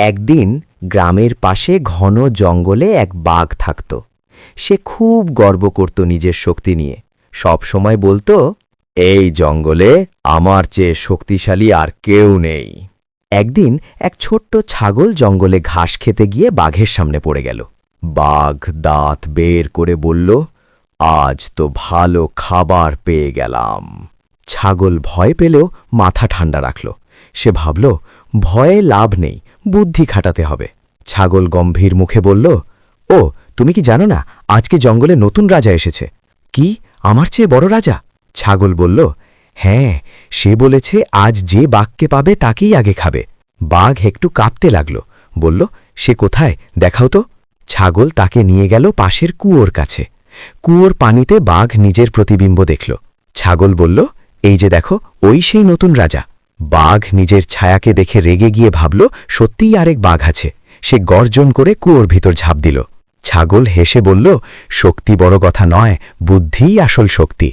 একদিন গ্রামের পাশে ঘন জঙ্গলে এক বাঘ থাকত। সে খুব গর্ব করত নিজের শক্তি নিয়ে। সব সময় বলতো, এই জঙ্গলে আমার চেয়ে শক্তিশালী আর কেউ নেই। একদিন এক ছোট্ট ছাগল জঙ্গলে ঘাস খেতে গিয়ে বাঘের সামনে পড়ে গেল। বাঘ দাঁত বের করে বলল, আজ তো ভালো খাবার পেয়ে গেলাম। ছাগল ভয় পেলেও মাথা ঠান্ডা রাখল। সে ভাবল, ভয়ে লাভ নেই, বুদ্ধি খাটাতে হবে। ছাগল গম্ভীর মুখে বলল, ও তুমি কি জানো না, আজকে জঙ্গলে নতুন রাজা এসেছে। কি, আমার চেয়ে বড় রাজা? ছাগল বলল, হ্যাঁ, সে বলেছে আজ যে বাঘকে পাবে তাকেই আগে খাবে। বাঘ একটু কাঁপতে লাগল, বলল, সে কোথায়, দেখাও তো। ছাগল তাকে নিয়ে গেল পাশের কুয়োর কাছে। কুয়োর পানিতে বাঘ নিজের প্রতিবিম্ব দেখল। ছাগল বলল, এই যে দেখো, ওই সেই নতুন রাজা। বাঘ নিজের ছায়াকে দেখে রেগে গিয়ে ভাবল, সত্যিই আরেক বাঘ আছে। সে গর্জন করে কুয়োর ভিতর ঝাঁপ দিল। ছাগল হেসে বলল, শক্তি বড় কথা নয়, বুদ্ধিই আসল শক্তি।